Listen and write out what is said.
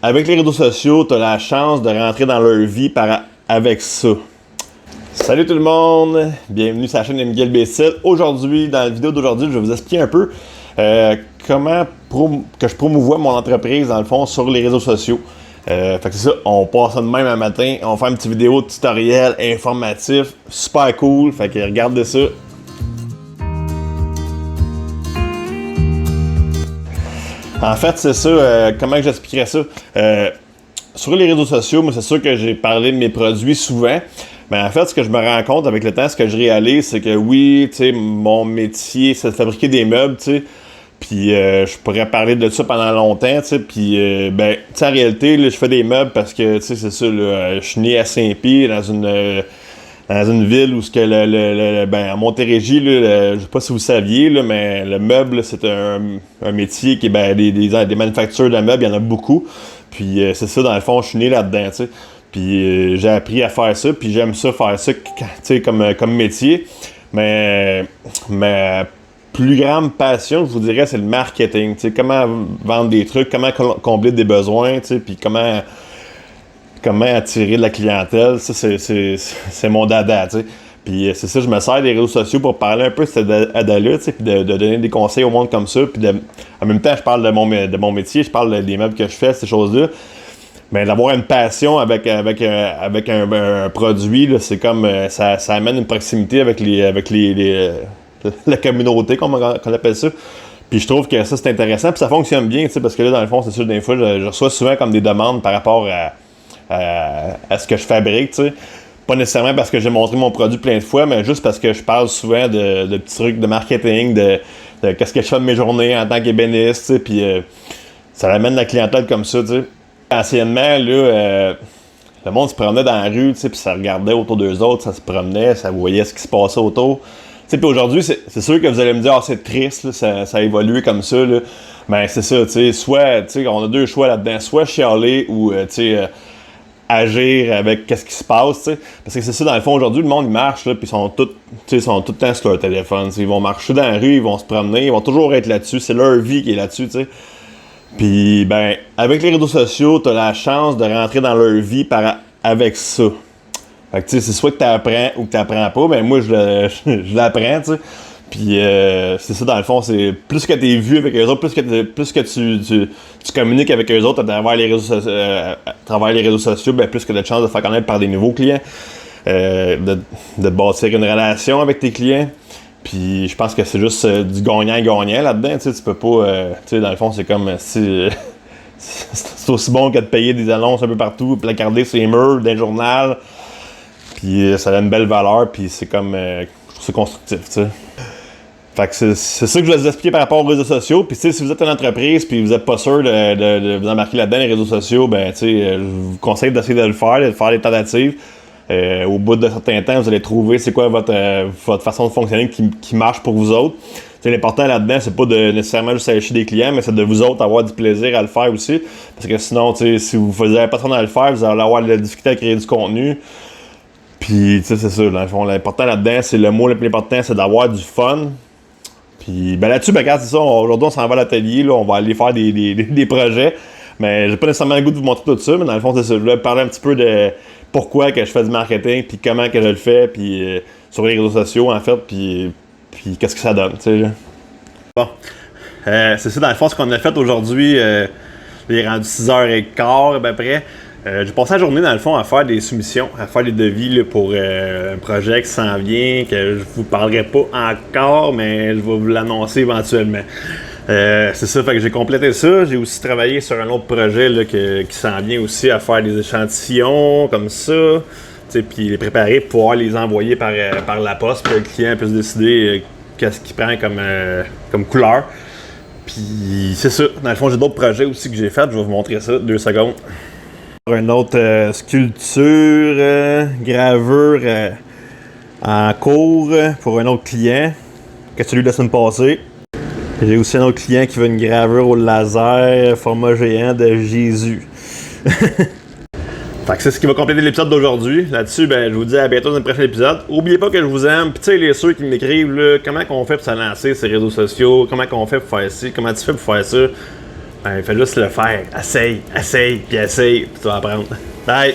avec les réseaux sociaux, tu as la chance de rentrer dans leur vie avec ça. Salut tout le monde, bienvenue sur la chaîne de Miguel B7. Aujourd'hui, dans la vidéo d'aujourd'hui, je vais vous expliquer un peu comment que je promouvois mon entreprise dans le fond sur les réseaux sociaux. Fait que c'est ça, on passe ça de même un matin, on fait une petite vidéo tutoriel informatif, super cool, fait que regardez ça. En fait, c'est ça, comment j'expliquerais ça? Sur les réseaux sociaux, moi c'est sûr que j'ai parlé de mes produits souvent, mais en fait, ce que je me rends compte avec le temps, ce que je réalise, c'est que oui, tu sais, mon métier, c'est de fabriquer des meubles, tu sais, puis je pourrais parler de ça pendant longtemps, tu sais, puis ben, tu sais, en réalité, là, je fais des meubles parce que, tu sais, c'est ça, là, je suis né à Saint-Pie, dans une ville où ben, à Montérégie, là, je sais pas si vous saviez, là, mais le meuble, c'est un métier qui est ben, des manufactures de meubles, il y en a beaucoup. Puis c'est ça, dans le fond, je suis né là-dedans, tu sais. Puis j'ai appris à faire ça, puis j'aime ça, faire ça, tu sais, comme métier. Mais ma plus grande passion, je vous dirais, c'est le marketing, tu sais, comment vendre des trucs, comment combler des besoins, tu sais, puis comment attirer de la clientèle, ça, c'est mon dada, tu sais. Puis c'est ça, je me sers des réseaux sociaux pour parler un peu de cette dada-là, tu sais, puis de donner des conseils au monde comme ça. Puis en même temps, je parle de mon métier, je parle des meubles que je fais, ces choses-là. Mais d'avoir une passion avec un produit, là, c'est comme, ça amène une proximité avec la communauté, comme on appelle ça. Puis je trouve que ça, c'est intéressant, puis ça fonctionne bien, tu sais, parce que là, dans le fond, c'est sûr, des fois, je reçois souvent comme des demandes par rapport à ce que je fabrique, tu sais. Pas nécessairement parce que j'ai montré mon produit plein de fois, mais juste parce que je parle souvent de petits trucs de marketing, de qu'est-ce que je fais de mes journées en tant qu'ébéniste, tu sais, puis ça amène la clientèle comme ça, tu sais. Anciennement, là, le monde se promenait dans la rue, tu sais, puis ça regardait autour d'eux autres, ça se promenait, ça voyait ce qui se passait autour. Tu sais, puis aujourd'hui, c'est sûr que vous allez me dire, ah, c'est triste, là, ça a évolué comme ça, là. Ben, c'est ça, tu sais, soit, tu sais, on a deux choix là-dedans, soit chialer ou, tu sais, agir avec qu'est-ce qui se passe, tu sais. Parce que c'est ça, dans le fond, aujourd'hui, le monde, il marche, là, puis ils sont tout le temps sur leur téléphone, t'sais. Ils vont marcher dans la rue, ils vont se promener, ils vont toujours être là-dessus, c'est leur vie qui est là-dessus, tu sais. Puis, ben, avec les réseaux sociaux, t'as la chance de rentrer dans leur vie avec ça. Fait que, tu sais, c'est soit que t'apprends ou que t'apprends pas, ben, moi, je l'apprends, tu sais. Puis c'est ça, dans le fond, c'est plus que tu es vu avec eux autres, plus que tu communiques avec eux autres à travers les réseaux sociaux, ben, plus que tu as de chances de faire connaître par des nouveaux clients, de bâtir une relation avec tes clients. Puis je pense que c'est juste du gagnant-gagnant là-dedans. Tu peux pas, tu sais, dans le fond, c'est comme si c'est aussi bon que de payer des annonces un peu partout, placarder sur les murs d'un journal. Puis ça a une belle valeur, puis c'est comme, je trouve c'est constructif, tu sais. Fait que c'est ça que je vais vous expliquer par rapport aux réseaux sociaux. Puis, tu sais, si vous êtes une entreprise puis vous n'êtes pas sûr de vous embarquer là-dedans, les réseaux sociaux, ben, tu sais, je vous conseille d'essayer de le faire, de faire des tentatives. Au bout d'un certain temps, vous allez trouver c'est quoi votre façon de fonctionner qui marche pour vous autres. T'sais, l'important là-dedans, c'est pas de nécessairement juste aller chez des clients, mais c'est de vous autres avoir du plaisir à le faire aussi. Parce que sinon, tu sais, si vous n'avez pas trop à le faire, vous allez avoir de la difficulté à créer du contenu. Puis, tu sais, c'est ça, dans le fond, l'important là-dedans, c'est le mot le plus important, c'est d'avoir du fun. Puis ben là-dessus, ben regarde, c'est ça, aujourd'hui on s'en va à l'atelier, là, on va aller faire des projets. Mais j'ai pas nécessairement le goût de vous montrer tout ça, mais dans le fond, c'est ça. Je voulais parler un petit peu de pourquoi que je fais du marketing, puis comment que je le fais, puis sur les réseaux sociaux, en fait, puis qu'est-ce que ça donne, tu sais. Bon, c'est ça, dans le fond, ce qu'on a fait aujourd'hui, il est rendu 6h15 à peu près. J'ai passé la journée, dans le fond, à faire des soumissions, à faire des devis là, pour un projet qui s'en vient, que je vous parlerai pas encore, mais je vais vous l'annoncer éventuellement. C'est ça, fait que j'ai complété ça. J'ai aussi travaillé sur un autre projet là, qui s'en vient aussi à faire des échantillons comme ça, puis les préparer pour pouvoir les envoyer par la poste, puis le client puisse décider qu'est-ce qu'il prend comme couleur. Puis c'est ça, dans le fond, j'ai d'autres projets aussi que j'ai fait. Je vais vous montrer ça, 2 secondes. Une autre sculpture, gravure en cours pour un autre client que celui de la semaine passée. J'ai aussi un autre client qui veut une gravure au laser, format géant de Jésus. Fait que c'est ce qui va compléter l'épisode d'aujourd'hui. Là-dessus, ben, je vous dis à bientôt dans le prochain épisode. N'oubliez pas que je vous aime. Puis tu sais, les ceux qui m'écrivent, là, comment qu'on fait pour se lancer ces réseaux sociaux, comment qu'on fait pour faire ci, comment tu fais pour faire ça. Ben, fais juste le faire. Essaye, puis essaye, puis tu vas apprendre. Bye!